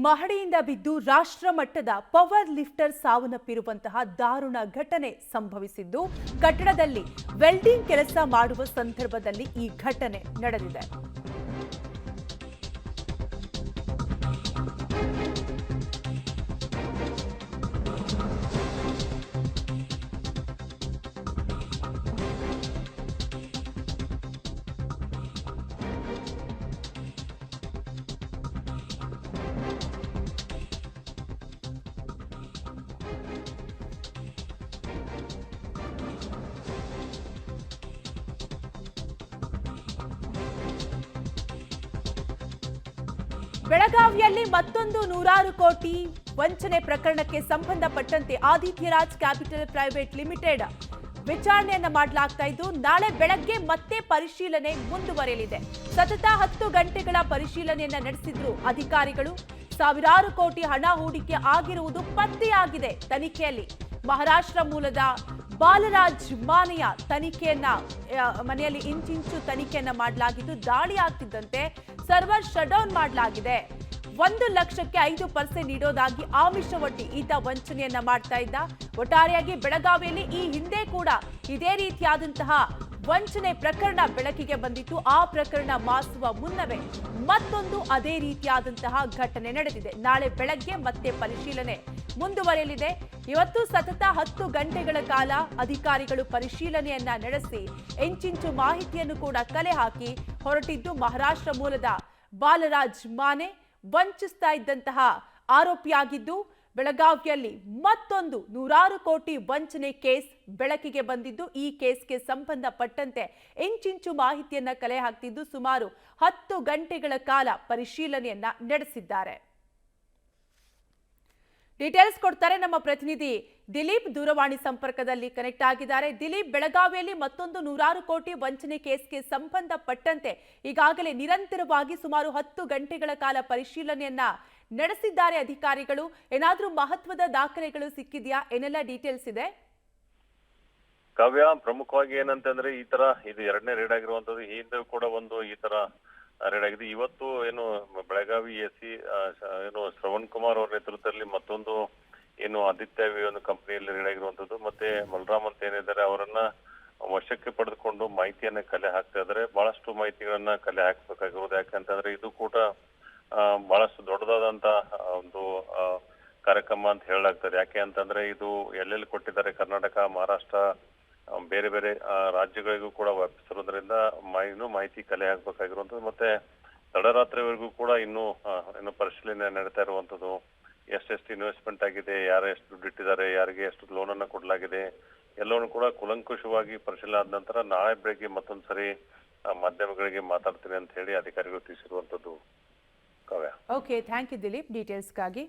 ಮಹಡಿಯಿಂದ ಬಿದ್ದು ರಾಷ್ಟ್ರ ಮಟ್ಟದ ಪವರ್ ಲಿಫ್ಟರ್ ಸಾವನ್ನಪ್ಪಿರುವಂತಹ ದಾರುಣ ಘಟನೆ ಸಂಭವಿಸಿದ್ದು ಕಟ್ಟಡದಲ್ಲಿ ವೆಲ್ಡಿಂಗ್ ಕೆಲಸ ಮಾಡುವ ಸಂದರ್ಭದಲ್ಲಿ ಈ ಘಟನೆ ನಡೆದಿದೆ. ಬೆಳಗಾವಿಯಲ್ಲಿ ಮತ್ತೊಂದು 100 ಕೋಟಿ ವಂಚನೆ ಪ್ರಕರಣಕ್ಕೆ ಸಂಬಂಧಪಟ್ಟಂತೆ ಆದಿತ್ಯರಾಜ್ ಕ್ಯಾಪಿಟಲ್ ಪ್ರೈವೇಟ್ ಲಿಮಿಟೆಡ್ ವಿಚಾರಣೆಯನ್ನ ಮಾಡಲಾಗ್ತಾ ಇದ್ದು ನಾಳೆ ಬೆಳಗ್ಗೆ ಮತ್ತೆ ಪರಿಶೀಲನೆ ಮುಂದುವರೆಯಲಿದೆ. ಸತತ 10 ಗಂಟೆಗಳ ಪರಿಶೀಲನೆಯನ್ನ ನಡೆಸಿದ್ರು ಅಧಿಕಾರಿಗಳು. ಸಾವಿರಾರು ಕೋಟಿ ಹಣ ಹೂಡಿಕೆ ಆಗಿರುವುದು ಪತ್ತೆಯಾಗಿದೆ ತನಿಖೆಯಲ್ಲಿ. ಮಹಾರಾಷ್ಟ್ರ ಮೂಲದ ಬಾಲರಾಜ್ ಮಾನೆಯ ಮನೆಯಲ್ಲಿ ಇಂಚಿಂಚು ತನಿಖೆಯನ್ನ ಮಾಡಲಾಗಿದ್ದು ದಾಳಿ ಆಗ್ತಿದ್ದಂತೆ ಸರ್ವರ್ ಶಟ್ ಡೌನ್ ಮಾಡಲಾಗಿದೆ. 1 ಲಕ್ಷಕ್ಕೆ 5% ನೀಡೋದಾಗಿ ಆಮಿಷವೊಡ್ಡಿ ಈತ ವಂಚನೆಯನ್ನ ಮಾಡ್ತಾ ಇದ್ದ. ಒಟ್ಟಾರೆಯಾಗಿ ಬೆಳಗಾವಿಯಲ್ಲಿ ಈ ಹಿಂದೆ ಕೂಡ ಇದೇ ರೀತಿಯಾದಂತಹ ವಂಚನೆ ಪ್ರಕರಣ ಬೆಳಕಿಗೆ ಬಂದಿತ್ತು. ಆ ಪ್ರಕರಣ ಮಾಸುವ ಮುನ್ನವೇ ಮತ್ತೊಂದು ಅದೇ ರೀತಿಯಾದಂತಹ ಘಟನೆ ನಡೆದಿದೆ. ನಾಳೆ ಬೆಳಗ್ಗೆ ಮತ್ತೆ ಪರಿಶೀಲನೆ ಮುಂದುವರೆಯಲಿದೆ. ಇವತ್ತು ಸತತ 10 ಗಂಟೆಗಳ ಕಾಲ ಅಧಿಕಾರಿಗಳು ಪರಿಶೀಲನೆಯನ್ನ ನಡೆಸಿ ಎಂಚಿಂಚು ಮಾಹಿತಿಯನ್ನು ಕೂಡ ಕಲೆ ಹಾಕಿ ಹೊರಟಿದ್ದು ಮಹಾರಾಷ್ಟ್ರ ಮೂಲದ ಬಾಲರಾಜ್ ಮಾನೆ ವಂಚಿಸ್ತಾ ಇದ್ದಂತಹ ಆರೋಪಿಯಾಗಿದ್ದು ಬೆಳಗಾವಿಯಲ್ಲಿ ಮತ್ತೊಂದು 100 ಕೋಟಿ ವಂಚನೆ ಕೇಸ್ ಬೆಳಕಿಗೆ ಬಂದಿದ್ದು ಈ ಕೇಸ್ಗೆ ಸಂಬಂಧಪಟ್ಟಂತೆ ಎಂಚಿಂಚು ಮಾಹಿತಿಯನ್ನ ಕಲೆ ಹಾಕ್ತಿದ್ದು ಸುಮಾರು 10 ಗಂಟೆಗಳ ಕಾಲ ಪರಿಶೀಲನೆಯನ್ನ ನಡೆಸಿದ್ದಾರೆ. ಡೀಟೇಲ್ಸ್ ಕೊಡ್ತಾರೆ ನಮ್ಮ ಪ್ರತಿನಿಧಿ ದಿಲೀಪ್, ದೂರವಾಣಿ ಸಂಪರ್ಕದಲ್ಲಿ ಕನೆಕ್ಟ್ ಆಗಿದ್ದಾರೆ. ದಿಲೀಪ್, ಬೆಳಗಾವಿಯಲ್ಲಿ ಮತ್ತೊಂದು 100 ಕೋಟಿ ವಂಚನೆ ಕೇಸ್ಗೆ ಸಂಬಂಧಪಟ್ಟಂತೆ ಈಗಾಗಲೇ ನಿರಂತರವಾಗಿ ಸುಮಾರು 10 ಗಂಟೆಗಳ ಕಾಲ ಪರಿಶೀಲನೆಯನ್ನ ನಡೆಸಿದ್ದಾರೆ ಅಧಿಕಾರಿಗಳು. ಏನಾದ್ರೂ ಮಹತ್ವದ ದಾಖಲೆಗಳು ಸಿಕ್ಕಿದೆಯಾ? ಏನೆಲ್ಲ ಡೀಟೇಲ್ಸ್ ಇದೆ? ಕಾವ್ಯ, ಪ್ರಮುಖವಾಗಿ ಏನಂತಂದ್ರೆ ಇದು ಎರಡನೇ ರೇಡ್ ಆಗಿರುವಂತದ್ದು. ಈ ಹಿಂದೆ ಕೂಡ ಒಂದು ಈ ತರ ರೇಡ್ ಆಗಿದೆ. ಇವತ್ತು ಏನು ಬೆಳಗಾವಿ ಎಸಿ ಶ್ರವಣ್ ಕುಮಾರ್ ಅವರ ನೇತೃತ್ವದಲ್ಲಿ ಮತ್ತೊಂದು ಆದಿತ್ಯ ಒಂದು ಕಂಪನಿಯಲ್ಲಿ ರೇಡ್ ಆಗಿರುವಂತದ್ದು. ಮತ್ತೆ ಬಲರಾಮ್ ಅಂತ ಏನಿದ್ದಾರೆ ಅವರನ್ನ ವಶಕ್ಕೆ ಪಡೆದುಕೊಂಡು ಮಾಹಿತಿಯನ್ನ ಕಲೆ ಹಾಕ್ತಾ ಇದ್ದಾರೆ. ಬಹಳಷ್ಟು ಮಾಹಿತಿಗಳನ್ನ ಕಲೆ ಹಾಕ್ಬೇಕಾಗಿರೋದು. ಯಾಕಂತಂದ್ರೆ ಇದು ಕೂಡ ಬಹಳಷ್ಟು ದೊಡ್ಡದಾದಂತ ಒಂದು ಕಾರ್ಯಕ್ರಮ ಅಂತ ಹೇಳಲಾಗ್ತದೆ. ಯಾಕೆ ಅಂತಂದ್ರೆ ಇದು ಎಲ್ಲೆಲ್ಲಿ ಕೊಟ್ಟಿದ್ದಾರೆ, ಕರ್ನಾಟಕ, ಮಹಾರಾಷ್ಟ್ರ, ಬೇರೆ ಬೇರೆ ರಾಜ್ಯಗಳಿಗೂ ಕೂಡ ವ್ಯಾಪಿಸಿರೋದ್ರಿಂದ ಮಾಹಿತಿ ಕಲೆ ಹಾಕ್ಬೇಕಾಗಿರುವಂತದ್ದು. ಮತ್ತೆ ತಡರಾತ್ರಿವರೆಗೂ ಕೂಡ ಇನ್ನು ಪರಿಶೀಲನೆ ನಡೀತಾ ಇರುವಂತದ್ದು. ಎಷ್ಟೆಷ್ಟು ಇನ್ವೆಸ್ಟ್ಮೆಂಟ್ ಆಗಿದೆ, ಯಾರು ಎಷ್ಟು ದುಡ್ಡು ಇಟ್ಟಿದ್ದಾರೆ, ಯಾರಿಗೆ ಎಷ್ಟು ಲೋನ್ ಅನ್ನ ಕೊಡಲಾಗಿದೆ, ಎಲ್ಲವನ್ನೂ ಕೂಡ ಕೂಲಂಕುಷವಾಗಿ ಪರಿಶೀಲನೆ ಆದ ನಂತರ ನಾಳೆ ಬೆಳಗ್ಗೆ ಮತ್ತೊಂದ್ಸರಿ ಮಾಧ್ಯಮಗಳಿಗೆ ಮಾತಾಡ್ತೀನಿ ಅಂತ ಹೇಳಿ ಅಧಿಕಾರಿಗಳು ತಿಳಿಸಿರುವಂತದ್ದು. Kavya. Okay, thank you Dilip ಡೀಟೇಲ್ಸ್ಗಾಗಿ.